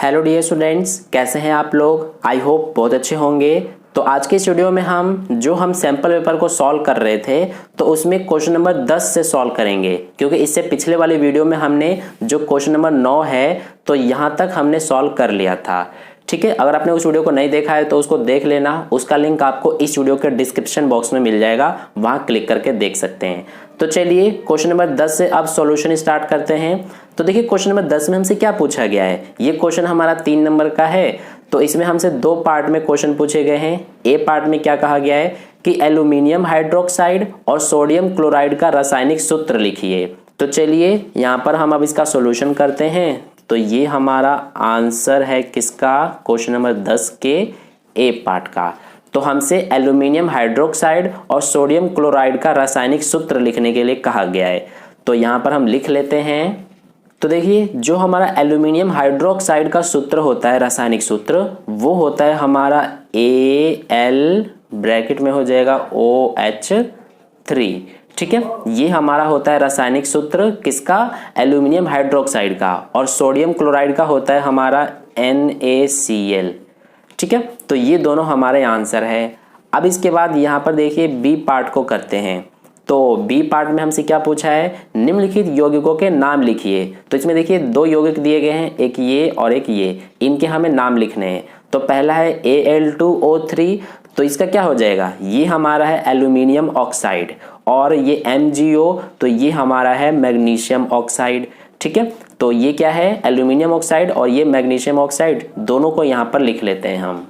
Hello dear students, कैसे हैं आप लोग। आई होप बहुत अच्छे होंगे। तो आज के इस वीडियो में हम सैम्पल पेपर को सॉल्व कर रहे थे तो उसमें क्वेश्चन नंबर 10 से सॉल्व करेंगे, क्योंकि इससे पिछले वाले वीडियो में हमने जो क्वेश्चन नंबर 9 है तो यहाँ तक हमने सॉल्व कर लिया था। ठीक है, अगर आपने उस वीडियो को नहीं देखा है तो उसको देख लेना, उसका लिंक आपको इस वीडियो के डिस्क्रिप्शन बॉक्स में मिल जाएगा, वहां क्लिक करके देख सकते हैं। तो चलिए क्वेश्चन नंबर 10 से अब सॉल्यूशन स्टार्ट करते हैं। तो देखिए क्वेश्चन नंबर 10 में हमसे क्या पूछा गया है। ये क्वेश्चन हमारा 3 नंबर का है, तो इसमें हमसे 2 पार्ट में क्वेश्चन पूछे गए हैं। ए पार्ट में क्या कहा गया है कि एल्यूमिनियम हाइड्रोक्साइड और सोडियम क्लोराइड का रासायनिक सूत्र लिखिए। तो चलिए यहाँ पर हम अब इसका सॉल्यूशन करते हैं। तो ये हमारा आंसर है किसका, क्वेश्चन नंबर 10 के ए पार्ट का। तो हमसे एल्यूमिनियम हाइड्रोक्साइड और सोडियम क्लोराइड का रासायनिक सूत्र लिखने के लिए कहा गया है। तो यहाँ पर हम लिख लेते हैं। तो देखिए जो हमारा एल्यूमिनियम हाइड्रोक्साइड का सूत्र होता है, रासायनिक सूत्र, वो होता है हमारा Al ब्रैकेट में हो जाएगा OH3। ठीक है, ये हमारा होता है रासायनिक सूत्र किसका, एल्यूमिनियम हाइड्रोक्साइड का, और सोडियम क्लोराइड का होता है हमारा NaCl। ठीक है, तो ये दोनों हमारे आंसर है। अब इसके बाद यहाँ पर देखिए बी पार्ट को करते हैं। तो बी पार्ट में हमसे क्या पूछा है, निम्नलिखित यौगिकों के नाम लिखिए। तो इसमें देखिए 2 यौगिक दिए गए हैं, एक ये और एक ये, इनके हमें नाम लिखने हैं। तो पहला है Al2O3, तो इसका क्या हो जाएगा, ये हमारा है एल्यूमिनियम ऑक्साइड, और ये MgO, तो ये हमारा है मैग्नीशियम ऑक्साइड। ठीक है, तो ये क्या है, एल्यूमिनियम ऑक्साइड और ये मैग्नीशियम ऑक्साइड, दोनों को यहाँ पर लिख लेते हैं हम।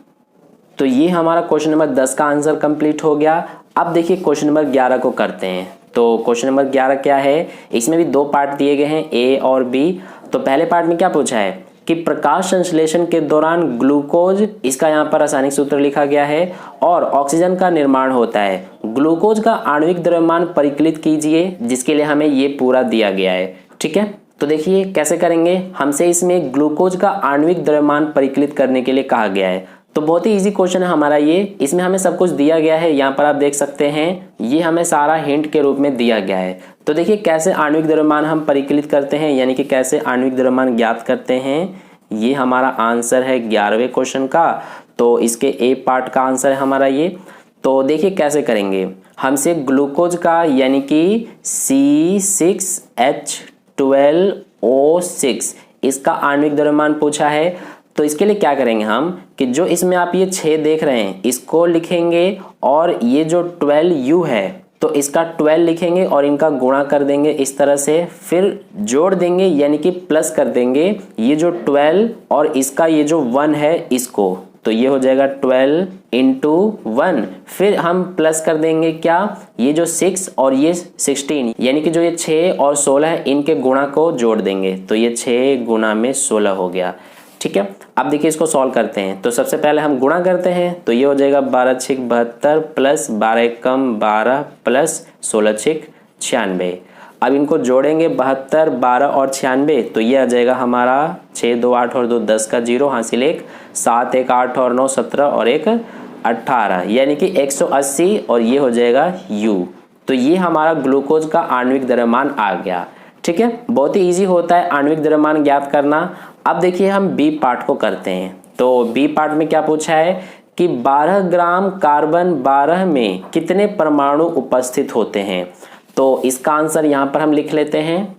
तो ये हमारा क्वेश्चन नंबर 10 का आंसर कंप्लीट हो गया। अब देखिए क्वेश्चन नंबर 11 को करते हैं। तो क्वेश्चन नंबर 11 क्या है, इसमें भी 2 पार्ट दिए गए हैं, ए और बी। तो पहले पार्ट में क्या पूछा है कि प्रकाश संश्लेषण के दौरान ग्लूकोज, इसका यहाँ पर रासायनिक सूत्र लिखा गया है, और ऑक्सीजन का निर्माण होता है। ग्लूकोज का आणविक द्रव्यमान परिकलित कीजिए, जिसके लिए हमें ये पूरा दिया गया है। ठीक है, तो देखिए कैसे करेंगे, हमसे इसमें ग्लूकोज का आणविक द्रव्यमान परिकलित करने के लिए कहा गया है। तो बहुत ही इजी क्वेश्चन है हमारा ये, इसमें हमें सब कुछ दिया गया है। यहाँ पर आप देख सकते हैं, ये हमें सारा हिंट के रूप में दिया गया है। तो देखिए कैसे आणविक द्रव्यमान हम परिकलित करते हैं, यानी कि कैसे आणविक द्रव्यमान ज्ञात करते हैं। ये हमारा आंसर है 11वें क्वेश्चन का। तो इसके ए पार्ट का आंसर है हमारा ये। तो देखिए कैसे करेंगे, हमसे ग्लूकोज का यानी कि C6H12O6 इसका आणविक द्रव्यमान पूछा है। तो इसके लिए क्या करेंगे हम कि जो इसमें आप ये 6 देख रहे हैं इसको लिखेंगे, और ये जो 12U है तो इसका 12 लिखेंगे और इनका गुणा कर देंगे इस तरह से, फिर जोड़ देंगे यानी कि प्लस कर देंगे ये जो 12 और इसका ये जो 1 है इसको, तो ये हो जाएगा 12 इंटू 1। फिर हम प्लस कर देंगे क्या, ये जो 6 और ये 16, यानी कि जो ये 6 और 16 है इनके गुणा को जोड़ देंगे, तो ये 6 गुणा में 16 हो गया। ठीक है, अब देखिए इसको सॉल्व करते हैं। तो सबसे पहले हम गुणा करते हैं, तो ये हो जाएगा 12 6 72 प्लस 12 कम 12 प्लस 16 6 96। अब इनको जोड़ेंगे 72 12 और 96, तो ये आ जाएगा हमारा 6 2 8 और 2 10 का 0 हासिल 1 7 1 8 और 9 17 और 1 18, यानी कि 180, और ये हो जाएगा U। तो ये हमारा ग्लूकोज का आणविक द्रव्यमान आ गया। ठीक है, बहुत ही इजी होता है आणविक द्रव्यमान ज्ञात करना। अब देखिए हम बी पार्ट को करते हैं। तो बी पार्ट में क्या पूछा है कि 12 ग्राम कार्बन 12 में कितने परमाणु उपस्थित होते हैं। तो इसका आंसर यहाँ पर हम लिख लेते हैं।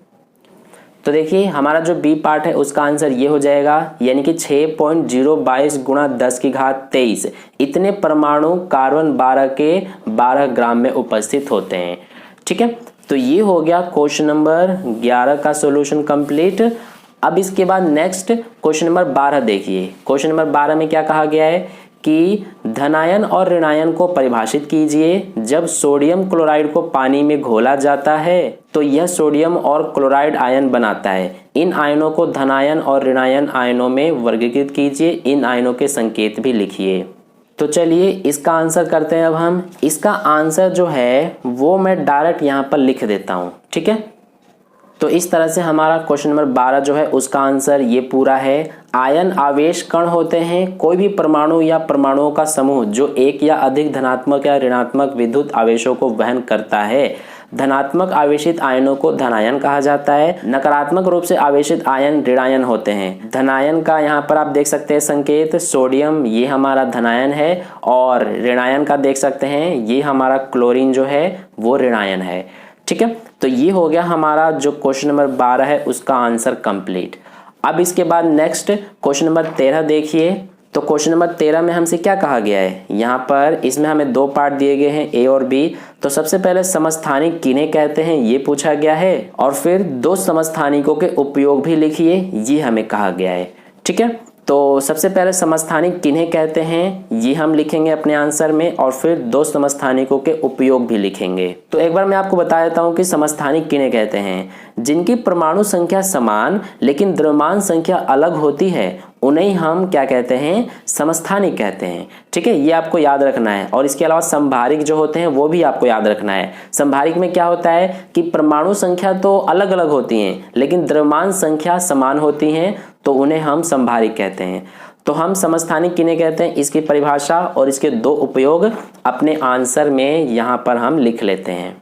तो देखिए हमारा जो बी पार्ट है उसका आंसर ये हो जाएगा, यानी कि 6.022 गुणा 10 की घात 23 इतने परमाणु कार्बन 12 के 12 ग्राम में उपस्थित होते हैं। ठीक है, तो ये हो गया क्वेश्चन नंबर 11 का सॉल्यूशन कंप्लीट। अब इसके बाद नेक्स्ट क्वेश्चन नंबर 12 देखिए। क्वेश्चन नंबर 12 में क्या कहा गया है कि धनायन और ऋणायन को परिभाषित कीजिए। जब सोडियम क्लोराइड को पानी में घोला जाता है तो यह सोडियम और क्लोराइड आयन बनाता है। इन आयनों को धनायन और ऋणायन आयनों में वर्गीकृत कीजिए। इन आयनों के संकेत भी लिखिए। तो चलिए इसका आंसर करते हैं। अब हम इसका आंसर जो है वो मैं डायरेक्ट यहाँ पर लिख देता हूँ। ठीक है, तो इस तरह से हमारा क्वेश्चन नंबर 12 जो है उसका आंसर ये पूरा है। आयन आवेश कण होते हैं कोई भी परमाणु या परमाणुओं का समूह जो एक या अधिक धनात्मक या ऋणात्मक विद्युत आवेशों को वहन करता है। धनात्मक आवेशित आयनों को धनायन कहा जाता है। नकारात्मक रूप से आवेशित आयन ऋणायन होते हैं। धनायन का यहाँ पर आप देख सकते हैं संकेत, सोडियम ये हमारा धनायन है और ऋणायन का देख सकते हैं ये हमारा क्लोरीन जो है वो ऋणायन है। ठीक है, तो ये हो गया हमारा जो क्वेश्चन नंबर 12 है उसका आंसर कंप्लीट। अब इसके बाद नेक्स्ट क्वेश्चन नंबर 13 देखिए। तो क्वेश्चन नंबर 13 में हमसे क्या कहा गया है, यहाँ पर इसमें हमें दो पार्ट दिए गए हैं ए और बी। तो सबसे पहले समस्थानिक किन्हें कहते हैं ये पूछा गया है और फिर दो समस्थानिकों के उपयोग भी लिखिए ये हमें कहा गया है। ठीक है, तो सबसे पहले समस्थानिक किन्हें कहते हैं ये हम लिखेंगे अपने आंसर में और फिर दो समस्थानिकों के उपयोग भी लिखेंगे। तो एक बार मैं आपको बता देता हूं कि समस्थानिक किन्हें कहते हैं, जिनकी परमाणु संख्या समान लेकिन द्रव्यमान संख्या अलग होती है उन्हें हम क्या कहते हैं, समस्थानिक कहते हैं। ठीक है, ये आपको याद रखना है। और इसके अलावा संभारिक जो होते हैं वो भी आपको याद रखना है। संभारिक में क्या होता है कि परमाणु संख्या तो अलग अलग होती हैं लेकिन द्रव्यमान संख्या समान होती हैं, तो उन्हें हम संभारिक कहते हैं। तो हम समस्थानिक किन्हें कहते हैं, इसकी परिभाषा और इसके दो उपयोग अपने आंसर में यहाँ पर हम लिख लेते हैं।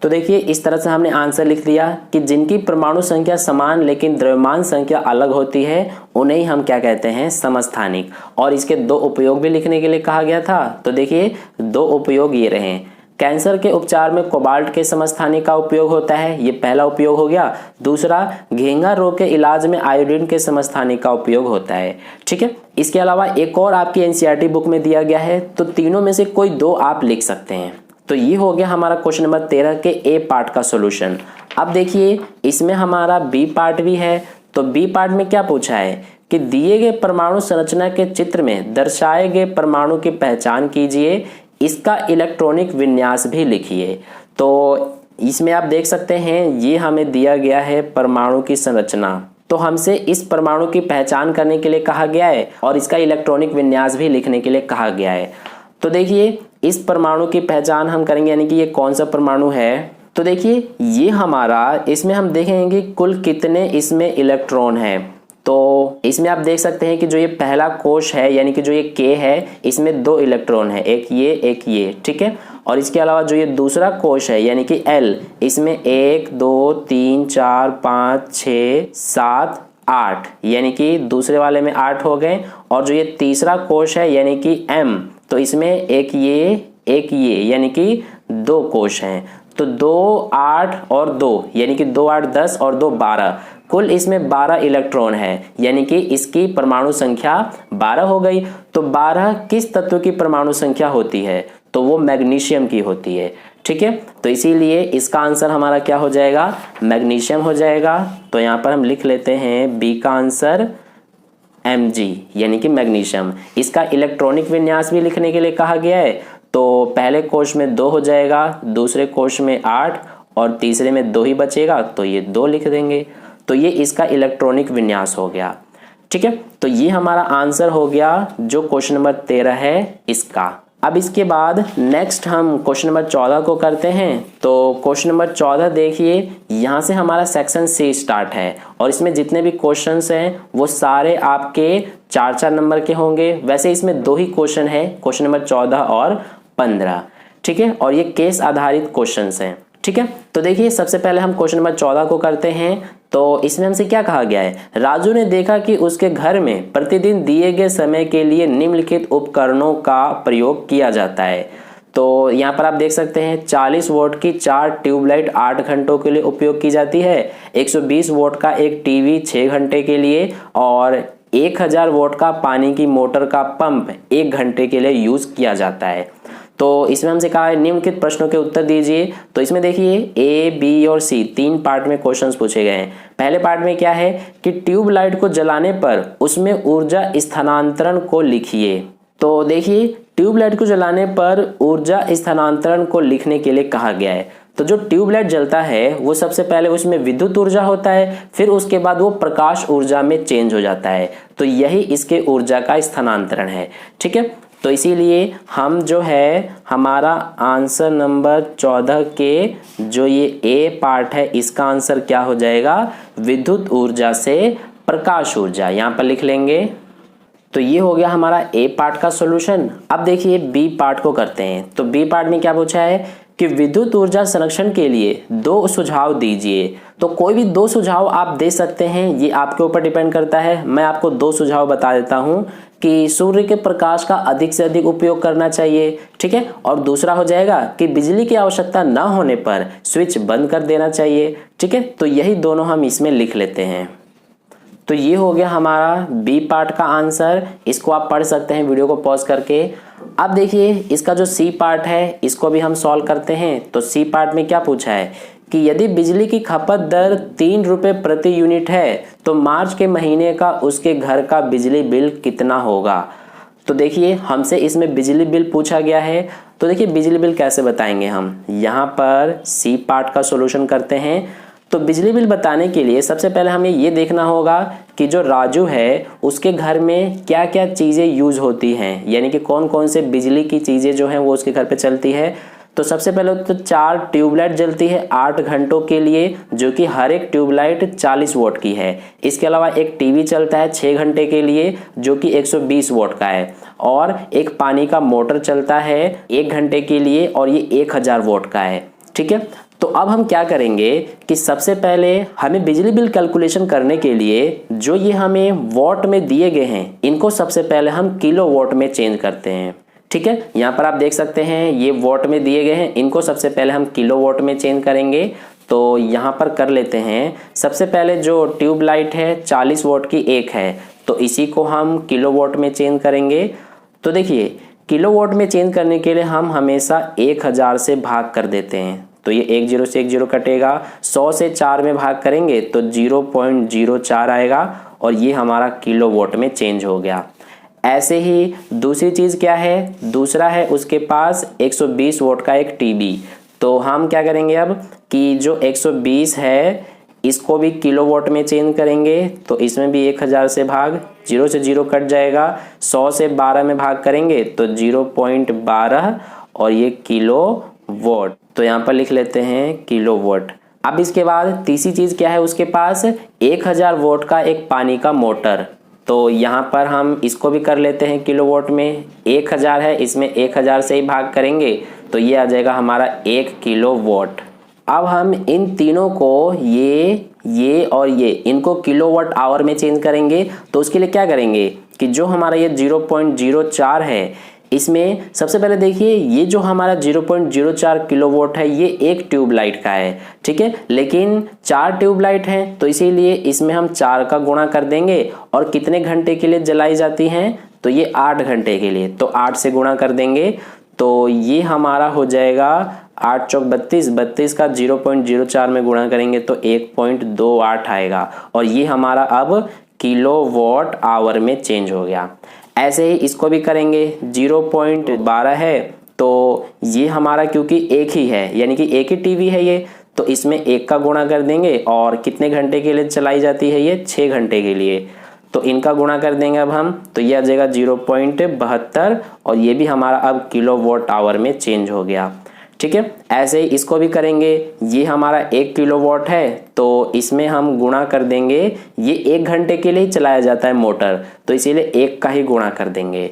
तो देखिए इस तरह से हमने आंसर लिख दिया कि जिनकी परमाणु संख्या समान लेकिन द्रव्यमान संख्या अलग होती है उन्हें हम क्या कहते हैं, समस्थानिक। और इसके दो उपयोग भी लिखने के लिए कहा गया था। तो देखिए दो उपयोग ये रहे, कैंसर के उपचार में कोबाल्ट के समस्थानिक का उपयोग होता है, ये पहला उपयोग हो गया। दूसरा, घेंघा रोग के इलाज में आयोडीन के समस्थानिक का उपयोग होता है। ठीक है, इसके अलावा एक और आपकी एनसीईआरटी बुक में दिया गया है, तो तीनों में से कोई दो आप लिख सकते हैं। तो ये हो गया हमारा क्वेश्चन नंबर 13 के ए पार्ट का सॉल्यूशन। अब देखिए इसमें हमारा बी पार्ट भी है। तो बी पार्ट में क्या पूछा है कि दिए गए परमाणु संरचना के चित्र में दर्शाए गए परमाणु की पहचान कीजिए, इसका इलेक्ट्रॉनिक विन्यास भी लिखिए। तो इसमें आप देख सकते हैं ये हमें दिया गया है परमाणु की संरचना, तो हमसे इस परमाणु की पहचान करने के लिए कहा गया है और इसका इलेक्ट्रॉनिक विन्यास भी लिखने के लिए कहा गया है। तो देखिए इस परमाणु की पहचान हम करेंगे, यानी कि ये कौन सा परमाणु है। तो देखिए ये हमारा, इसमें हम देखेंगे कुल कितने इसमें इलेक्ट्रॉन है। तो इसमें आप देख सकते हैं कि जो ये पहला कोश है यानी कि जो ये के है इसमें दो इलेक्ट्रॉन है, एक ये। ठीक है, और इसके अलावा जो ये दूसरा कोश है यानी कि एल, इसमें 1 2 3 4 5 6 7 8 यानी कि दूसरे वाले में 8 हो गए। और जो ये तीसरा कोश है यानी कि एम, तो इसमें एक ये यानी कि दो कोश हैं। तो 2 8 और 2 यानी कि 2 8 10 और 2 12, कुल इसमें 12 इलेक्ट्रॉन है यानी कि इसकी परमाणु संख्या 12 हो गई। तो 12 किस तत्व की परमाणु संख्या होती है, तो वो मैग्नीशियम की होती है। ठीक है, तो इसीलिए इसका आंसर हमारा क्या हो जाएगा, मैग्नीशियम हो जाएगा। तो यहाँ पर हम लिख लेते हैं बी का आंसर Mg यानी कि मैग्नीशियम। इसका इलेक्ट्रॉनिक विन्यास भी लिखने के लिए कहा गया है। तो पहले कोश में 2 हो जाएगा, दूसरे कोश में 8 और तीसरे में 2 ही बचेगा, तो ये 2 लिख देंगे। तो ये इसका इलेक्ट्रॉनिक विन्यास हो गया। ठीक है, तो ये हमारा आंसर हो गया जो क्वेश्चन नंबर 13 है इसका। अब इसके बाद नेक्स्ट हम क्वेश्चन नंबर 14 को करते हैं। तो क्वेश्चन नंबर 14 देखिए, यहाँ से हमारा सेक्शन सी स्टार्ट है और इसमें जितने भी क्वेश्चंस हैं वो सारे आपके 4-4 नंबर के होंगे। वैसे इसमें 2 ही क्वेश्चन है, क्वेश्चन नंबर 14 और 15। ठीक है, और ये केस आधारित क्वेश्चंस हैं। ठीक है, तो देखिए सबसे पहले हम क्वेश्चन नंबर 14 को करते हैं। तो इसमें हमसे क्या कहा गया है, राजू ने देखा कि उसके घर में प्रतिदिन दिए गए समय के लिए निम्नलिखित उपकरणों का प्रयोग किया जाता है। तो यहाँ पर आप देख सकते हैं 40 वोल्ट की 4 ट्यूबलाइट 8 घंटों के लिए उपयोग की जाती है, 120 वोल्ट का एक टीवी 6 घंटे के लिए और 1000 वोल्ट का पानी की मोटर का पंप 1 घंटे के लिए यूज किया जाता है। तो इसमें हमसे कहा है निम्नलिखित प्रश्नों के उत्तर दीजिए। तो इसमें देखिए ए, बी और सी 3 पार्ट में क्वेश्चंस पूछे गए हैं। पहले पार्ट में क्या है कि ट्यूबलाइट को जलाने पर उसमें ऊर्जा स्थानांतरण को लिखिए। तो देखिए ट्यूबलाइट को जलाने पर ऊर्जा स्थानांतरण को लिखने के लिए कहा गया है। तो जो ट्यूबलाइट जलता है वो सबसे पहले उसमें विद्युत ऊर्जा होता है, फिर उसके बाद वो प्रकाश ऊर्जा में चेंज हो जाता है। तो यही इसके ऊर्जा का स्थानांतरण है। ठीक है, तो इसीलिए हम जो है हमारा आंसर नंबर 14 के जो ये ए पार्ट है इसका आंसर क्या हो जाएगा, विद्युत ऊर्जा से प्रकाश ऊर्जा, यहाँ पर लिख लेंगे। तो ये हो गया हमारा ए पार्ट का सॉल्यूशन। अब देखिए बी पार्ट को करते हैं। तो बी पार्ट में क्या पूछा है कि विद्युत ऊर्जा संरक्षण के लिए 2 सुझाव दीजिए। तो कोई भी 2 सुझाव आप दे सकते हैं, ये आपके ऊपर डिपेंड करता है। मैं आपको 2 सुझाव बता देता हूं कि सूर्य के प्रकाश का अधिक से अधिक उपयोग करना चाहिए, ठीक है, और दूसरा हो जाएगा कि बिजली की आवश्यकता न होने पर स्विच बंद कर देना चाहिए, ठीक है। तो यही दोनों हम इसमें लिख लेते हैं। तो ये हो गया हमारा बी पार्ट का आंसर। इसको आप पढ़ सकते हैं वीडियो को पॉज करके। अब देखिए इसका जो सी पार्ट है इसको भी हम सॉल्व करते हैं। तो सी पार्ट में क्या पूछा है कि यदि बिजली की खपत दर 3 रुपए प्रति यूनिट है तो मार्च के महीने का उसके घर का बिजली बिल कितना होगा। तो देखिए हमसे इसमें बिजली बिल पूछा गया है। तो देखिए बिजली बिल कैसे बताएंगे हम, यहाँ पर सी पार्ट का सॉल्यूशन करते हैं। तो बिजली बिल बताने के लिए सबसे पहले हमें ये देखना होगा कि जो राजू है उसके घर में क्या क्या चीज़ें यूज होती हैं, यानी कि कौन कौन से बिजली की चीज़ें जो हैं वो उसके घर पे चलती है। तो सबसे पहले तो 4 ट्यूबलाइट जलती है 8 घंटों के लिए, जो कि हर एक ट्यूबलाइट 40 वोट की है। इसके अलावा एक टीवी चलता है 6 घंटे के लिए, जो कि 120 वोट का है, और एक पानी का मोटर चलता है 1 घंटे के लिए और ये 1000 वोट का है, ठीक है। तो अब हम क्या करेंगे कि सबसे पहले हमें बिजली बिल कैलकुलेशन करने के लिए जो ये हमें वॉट में दिए गए हैं इनको सबसे पहले हम किलो वॉट में चेंज करते हैं, ठीक है। यहाँ पर आप देख सकते हैं ये वॉट में दिए गए हैं, इनको सबसे पहले हम किलो वॉट में चेंज करेंगे। तो यहाँ पर कर लेते हैं। सबसे पहले जो ट्यूबलाइट है 40 वोट की एक है, तो इसी को हम किलो वॉट में चेंज करेंगे। तो देखिए किलो वॉट में चेंज करने के लिए हम हमेशा 1000 से भाग कर देते हैं। तो ये 1 0 से 1 0 कटेगा, 100 से 4 में भाग करेंगे तो 0.04 आएगा और ये हमारा किलो वॉट में चेंज हो गया। ऐसे ही दूसरी चीज़ क्या है, दूसरा है उसके पास 120 वोट का एक टीवी। तो हम क्या करेंगे अब कि जो 120 है इसको भी किलो वॉट में चेंज करेंगे। तो इसमें भी 1000 से भाग, 0 से 0 कट जाएगा, 100 से 12 में भाग करेंगे तो 0.12 और ये किलो वॉट। तो यहाँ पर लिख लेते हैं किलो वॉट। अब इसके बाद तीसरी चीज़ क्या है, उसके पास 1000 वोट का एक पानी का मोटर। तो यहाँ पर हम इसको भी कर लेते हैं किलो वॉट में। 1000 है, इसमें 1000 से ही भाग करेंगे तो ये आ जाएगा हमारा 1 किलो वॉट। अब हम इन तीनों को ये और ये इनको किलोवाट आवर में चेंज करेंगे। तो उसके लिए क्या करेंगे कि जो हमारा ये 0.04 है इसमें सबसे पहले देखिए ये जो हमारा 0.04 किलोवाट है ये एक ट्यूबलाइट का है, ठीक है, लेकिन 4 ट्यूबलाइट हैं तो इसीलिए इसमें हम 4 का गुणा कर देंगे। और कितने घंटे के लिए जलाई जाती हैं, तो ये 8 घंटे के लिए, तो 8 से गुणा कर देंगे। तो ये हमारा हो जाएगा 8 चौक 32, 32 का 0.04 में गुणा करेंगे तो 1.28 आएगा और ये हमारा अब किलोवाट आवर में चेंज हो गया। ऐसे ही इसको भी करेंगे, 0.12 है तो ये हमारा क्योंकि एक ही है यानी कि एक ही टीवी है ये, तो इसमें 1 का गुणा कर देंगे। और कितने घंटे के लिए चलाई जाती है ये, 6 घंटे के लिए, तो इनका गुणा कर देंगे अब हम, तो ये आ जाएगा 0.72 और ये भी हमारा अब किलोवाट आवर में चेंज हो गया, ठीक है। ऐसे ही इसको भी करेंगे, ये हमारा 1 किलोवाट है तो इसमें हम गुणा कर देंगे, ये 1 घंटे के लिए ही चलाया जाता है मोटर तो इसीलिए 1 का ही गुणा कर देंगे,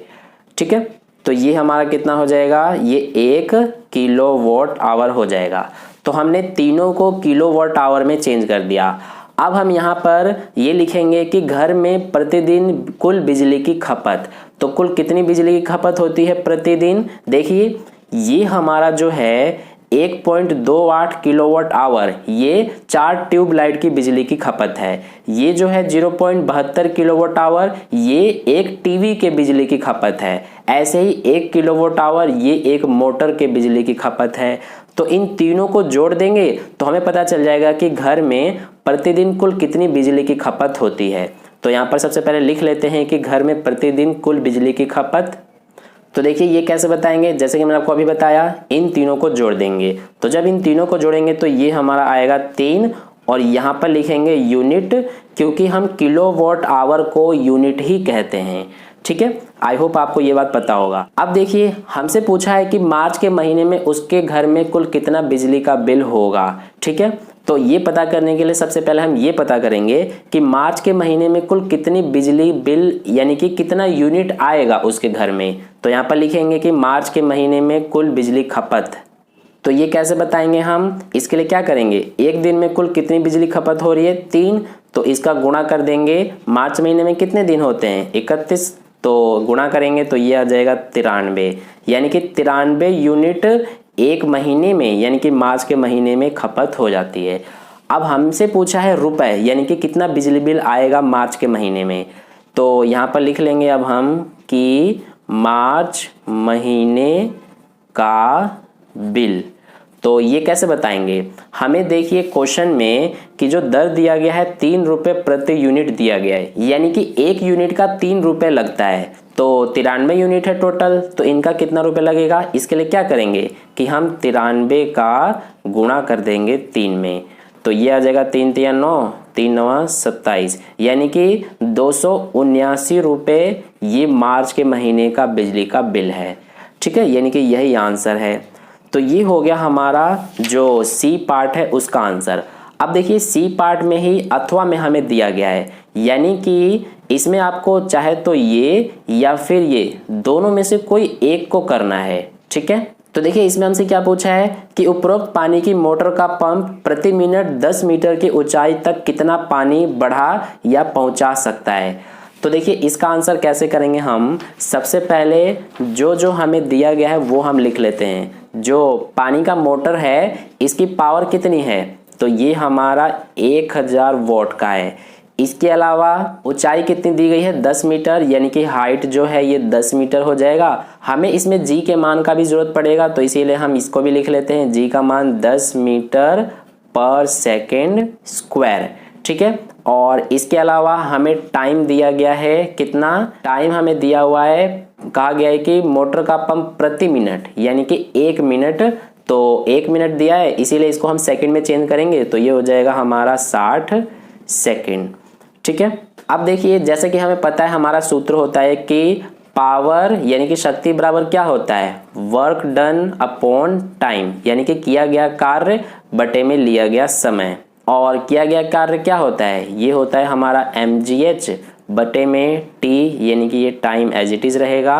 ठीक है। तो ये हमारा कितना हो जाएगा, ये 1 किलोवाट आवर हो जाएगा। तो हमने तीनों को किलोवाट आवर में चेंज कर दिया। अब हम यहाँ पर ये लिखेंगे कि घर में प्रतिदिन कुल बिजली की खपत, तो कुल कितनी बिजली की खपत होती है प्रतिदिन। देखिए ये हमारा जो है 1.28 किलोवाट आवर ये 4 ट्यूबलाइट की बिजली की खपत है। ये जो है 0.72 किलोवाट आवर ये एक टीवी के बिजली की खपत है। ऐसे ही 1 किलोवाट आवर ये एक मोटर के बिजली की खपत है। तो इन तीनों को जोड़ देंगे तो हमें पता चल जाएगा कि घर में प्रतिदिन कुल कितनी बिजली की खपत होती है। तो यहाँ पर सबसे पहले लिख लेते हैं कि घर में प्रतिदिन कुल बिजली की खपत। तो देखिए ये कैसे बताएंगे, जैसे कि मैंने आपको अभी बताया, इन तीनों को जोड़ देंगे। तो जब इन तीनों को जोड़ेंगे तो ये हमारा आएगा 3 और यहाँ पर लिखेंगे यूनिट, क्योंकि हम किलोवाट आवर को यूनिट ही कहते हैं, ठीक है। आई होप आपको ये बात पता होगा। अब देखिए हमसे पूछा है कि मार्च के महीने में उसके घर में कुल कितना बिजली का बिल होगा, ठीक है। तो ये पता करने के लिए सबसे पहले हम ये पता करेंगे कि मार्च के महीने में कुल कितनी बिजली बिल यानी कि कितना यूनिट आएगा उसके घर में। तो यहाँ पर लिखेंगे कि मार्च के महीने में कुल बिजली खपत, तो ये कैसे बताएंगे हम? इसके लिए क्या करेंगे, एक दिन में कुल कितनी बिजली खपत हो रही है 3, तो इसका गुणा कर देंगे। मार्च महीने में कितने दिन होते हैं 31, तो गुणा करेंगे तो ये आ जाएगा 93, यानी कि 93 यूनिट एक महीने में यानी कि मार्च के महीने में खपत हो जाती है। अब हमसे पूछा है रुपए, यानी कि कितना बिजली बिल आएगा मार्च के महीने में। तो यहाँ पर लिख लेंगे अब हम कि मार्च महीने का बिल। तो ये कैसे बताएंगे, हमें देखिए क्वेश्चन में कि जो दर दिया गया है 3 रुपये प्रति यूनिट दिया गया है, यानी कि 1 यूनिट का 3 रुपये लगता है। तो 93 यूनिट है टोटल, तो इनका कितना रुपये लगेगा? इसके लिए क्या करेंगे कि हम 93 का गुणा कर देंगे 3 में, तो ये आ जाएगा 3 तिया 9, 3 9 27, यानी कि 279 रुपये ये मार्च के महीने का बिजली का बिल है। ठीक है, यानी कि यही आंसर है। तो ये हो गया हमारा जो सी पार्ट है उसका आंसर। अब देखिए सी पार्ट में ही अथवा में हमें दिया गया है, यानी कि इसमें आपको चाहे तो ये या फिर ये दोनों में से कोई एक को करना है। ठीक है, तो देखिए इसमें हमसे क्या पूछा है कि उपरोक्त पानी की मोटर का पंप प्रति मिनट 10 मीटर की ऊंचाई तक कितना पानी बढ़ा या पहुंचा सकता है। तो देखिए इसका आंसर कैसे करेंगे हम, सबसे पहले जो हमें दिया गया है वो हम लिख लेते हैं। जो पानी का मोटर है इसकी पावर कितनी है, तो ये हमारा 1000 वॉट का है। इसके अलावा ऊंचाई कितनी दी गई है 10 मीटर, यानी कि हाइट जो है ये 10 मीटर हो जाएगा। हमें इसमें जी के मान का भी जरूरत पड़ेगा, तो इसीलिए हम इसको भी लिख लेते हैं, जी का मान 10 मीटर पर सेकेंड स्क्वायर। ठीक है, और इसके अलावा हमें टाइम दिया गया है, कितना टाइम हमें दिया हुआ है, कहा गया है कि मोटर का पंप प्रति मिनट यानी कि 1 मिनट, तो 1 मिनट दिया है इसीलिए इसको हम सेकंड में चेंज करेंगे, तो ये हो जाएगा हमारा 60 सेकंड। ठीक है, अब देखिए जैसे कि हमें पता है हमारा सूत्र होता है कि पावर यानी कि शक्ति बराबर क्या होता है, वर्क डन अपॉन टाइम, यानी कि किया गया कार्य बटे में लिया गया समय। और किया गया कार्य क्या होता है, ये होता है हमारा mgh बटे में t, यानी कि ये टाइम एज इट इज रहेगा।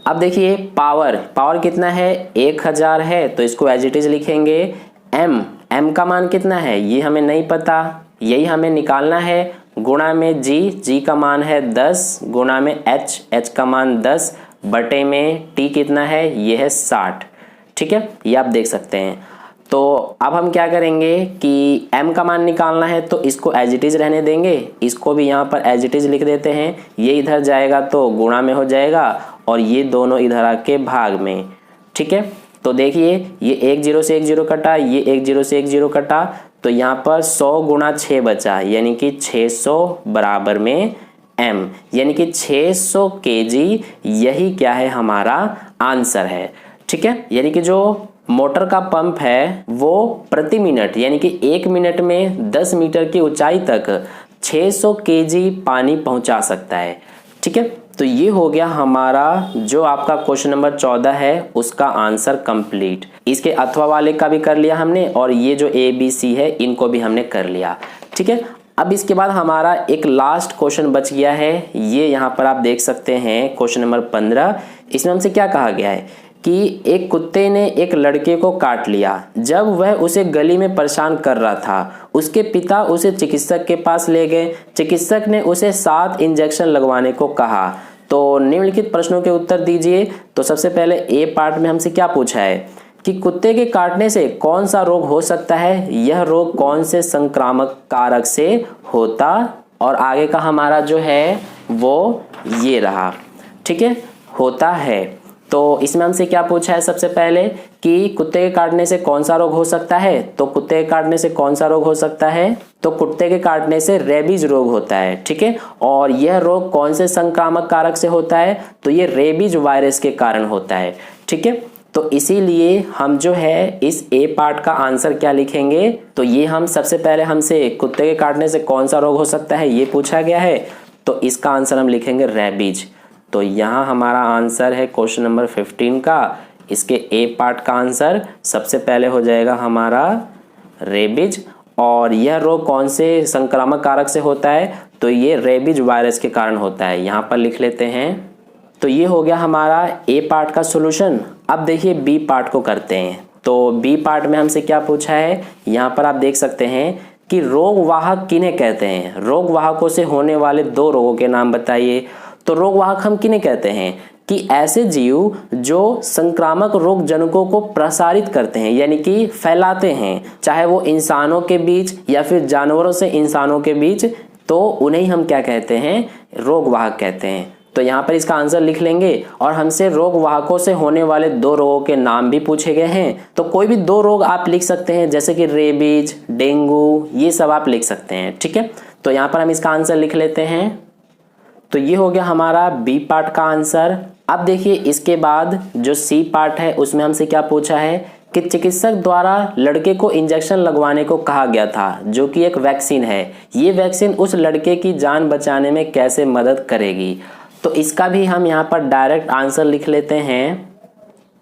अब देखिए पावर कितना है 1000 है, तो इसको एज इट इज लिखेंगे। m का मान कितना है ये हमें नहीं पता, यही हमें निकालना है। गुणा में g का मान है 10, गुणा में h का मान 10, बटे में t कितना है, ये है 60। ठीक है, ये आप देख सकते हैं। तो अब हम क्या करेंगे कि m का मान निकालना है, तो इसको एज इट इज रहने देंगे, इसको भी यहाँ पर एज इट इज लिख देते हैं। ये इधर जाएगा तो गुणा में हो जाएगा और ये दोनों इधर आके भाग में। ठीक है, तो देखिए ये 1 0 से 1 0 कटा, ये 1 0 से 1 0 कटा, तो यहाँ पर 100 गुणा 6 बचा, यानी कि 600 बराबर में m, यानी कि 600 kg, यही क्या है हमारा आंसर है। ठीक है, यानी कि जो मोटर का पंप है वो प्रति मिनट यानी कि 1 मिनट में 10 मीटर की ऊंचाई तक 600 kg पानी पहुंचा सकता है। ठीक है, तो ये हो गया हमारा जो आपका क्वेश्चन नंबर 14 है उसका आंसर कंप्लीट। इसके अथवा वाले का भी कर लिया हमने और ये जो ए बी सी है इनको भी हमने कर लिया। ठीक है, अब इसके बाद हमारा एक लास्ट क्वेश्चन बच गया है, ये यहाँ पर आप देख सकते हैं क्वेश्चन नंबर 15। इसमें हमसे क्या कहा गया है कि एक कुत्ते ने एक लड़के को काट लिया। जब वह उसे गली में परेशान कर रहा था, उसके पिता उसे चिकित्सक के पास ले गए। चिकित्सक ने उसे 7 इंजेक्शन लगवाने को कहा। तो निम्नलिखित प्रश्नों के उत्तर दीजिए। तो सबसे पहले ए पार्ट में हमसे क्या पूछा है कि कुत्ते के काटने से कौन सा रोग हो सकता है, यह रोग कौन से संक्रामक कारक से होता, और आगे का हमारा जो है वो ये रहा। ठीक है, होता है। तो इसमें हमसे क्या पूछा है सबसे पहले कि कुत्ते के काटने से कौन सा रोग हो सकता है, तो कुत्ते के काटने से कौन सा रोग हो सकता है, तो कुत्ते के काटने से रेबीज रोग होता है। ठीक है, और यह रोग कौन से संक्रामक कारक से होता है, तो ये रेबीज वायरस के कारण होता है। ठीक है, तो इसीलिए हम जो है इस ए पार्ट का आंसर क्या लिखेंगे, तो ये हम सबसे पहले हमसे कुत्ते के काटने से कौन सा रोग हो सकता है ये पूछा गया है, तो इसका आंसर हम लिखेंगे रेबीज। तो यहाँ हमारा आंसर है क्वेश्चन नंबर 15 का, इसके ए पार्ट का आंसर सबसे पहले हो जाएगा हमारा रेबीज। और यह रोग कौन से संक्रामक कारक से होता है, तो ये रेबीज वायरस के कारण होता है, यहाँ पर लिख लेते हैं। तो ये हो गया हमारा ए पार्ट का सॉल्यूशन। अब देखिए बी पार्ट को करते हैं। तो बी पार्ट में हमसे क्या पूछा है, यहाँ पर आप देख सकते हैं कि रोग वाहक किन्हें कहते हैं, रोग वाहकों से होने वाले 2 रोगों के नाम बताइए। तो रोग वाहक हम किन्हें कहते हैं कि ऐसे जीव जो संक्रामक रोग जनकों को प्रसारित करते हैं, यानी कि फैलाते हैं, चाहे वो इंसानों के बीच या फिर जानवरों से इंसानों के बीच, तो उन्हें हम क्या कहते हैं, रोग वाहक कहते हैं। तो यहाँ पर इसका आंसर लिख लेंगे। और हमसे रोग वाहकों से होने वाले 2 रोगों के नाम भी पूछे गए हैं, तो कोई भी 2 रोग आप लिख सकते हैं, जैसे कि रेबीज, डेंगू, ये सब आप लिख सकते हैं। ठीक है, तो यहाँ पर हम इसका आंसर लिख लेते हैं। तो ये हो गया हमारा बी पार्ट का आंसर। अब देखिए इसके बाद जो सी पार्ट है उसमें हमसे क्या पूछा है कि चिकित्सक द्वारा लड़के को इंजेक्शन लगवाने को कहा गया था, जो कि एक वैक्सीन है। ये वैक्सीन उस लड़के की जान बचाने में कैसे मदद करेगी। तो इसका भी हम यहाँ पर डायरेक्ट आंसर लिख लेते हैं।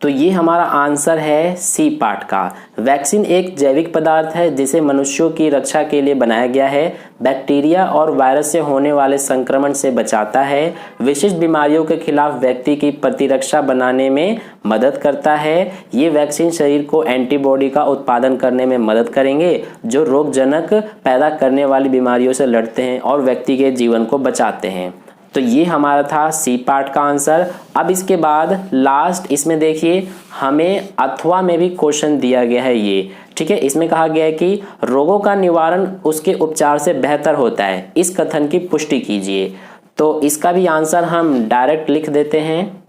तो ये हमारा आंसर है सी पार्ट का। वैक्सीन एक जैविक पदार्थ है जिसे मनुष्यों की रक्षा के लिए बनाया गया है। बैक्टीरिया और वायरस से होने वाले संक्रमण से बचाता है, विशिष्ट बीमारियों के खिलाफ व्यक्ति की प्रतिरक्षा बनाने में मदद करता है। ये वैक्सीन शरीर को एंटीबॉडी का उत्पादन करने में मदद करेंगे जो रोगजनक पैदा करने वाली बीमारियों से लड़ते हैं और व्यक्ति के जीवन को बचाते हैं। तो ये हमारा था सी पार्ट का आंसर। अब इसके बाद लास्ट इसमें देखिए हमें अथवा में भी क्वेश्चन दिया गया है ये। ठीक है, इसमें कहा गया है कि रोगों का निवारण उसके उपचार से बेहतर होता है, इस कथन की पुष्टि कीजिए। तो इसका भी आंसर हम डायरेक्ट लिख देते हैं।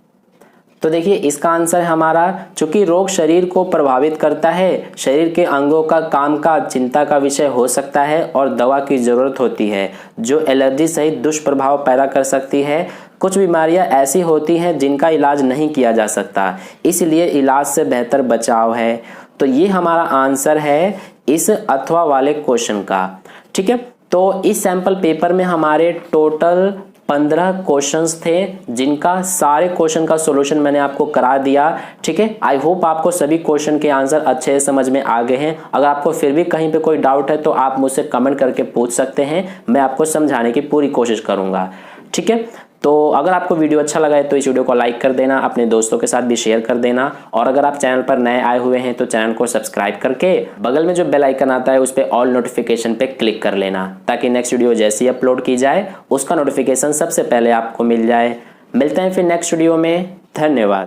तो देखिए इसका आंसर हमारा, चूंकि रोग शरीर को प्रभावित करता है, शरीर के अंगों का काम का चिंता का विषय हो सकता है और दवा की जरूरत होती है जो एलर्जी सहित दुष्प्रभाव पैदा कर सकती है। कुछ बीमारियां ऐसी होती हैं जिनका इलाज नहीं किया जा सकता, इसलिए इलाज से बेहतर बचाव है। तो ये हमारा आंसर है इस अथवा वाले क्वेश्चन का। ठीक है, तो इस सैंपल पेपर में हमारे टोटल 15 क्वेश्चंस थे, जिनका सारे क्वेश्चन का सॉल्यूशन मैंने आपको करा दिया। ठीक है, आई होप आपको सभी क्वेश्चन के आंसर अच्छे से समझ में आ गए हैं। अगर आपको फिर भी कहीं पे कोई डाउट है तो आप मुझसे कमेंट करके पूछ सकते हैं, मैं आपको समझाने की पूरी कोशिश करूंगा। ठीक है, तो अगर आपको वीडियो अच्छा लगा है तो इस वीडियो को लाइक कर देना, अपने दोस्तों के साथ भी शेयर कर देना, और अगर आप चैनल पर नए आए हुए हैं तो चैनल को सब्सक्राइब करके बगल में जो बेल आइकन आता है उस पर ऑल नोटिफिकेशन पे क्लिक कर लेना, ताकि नेक्स्ट वीडियो जैसी अपलोड की जाए उसका नोटिफिकेशन सबसे पहले आपको मिल जाए। मिलते हैं फिर नेक्स्ट वीडियो में, धन्यवाद।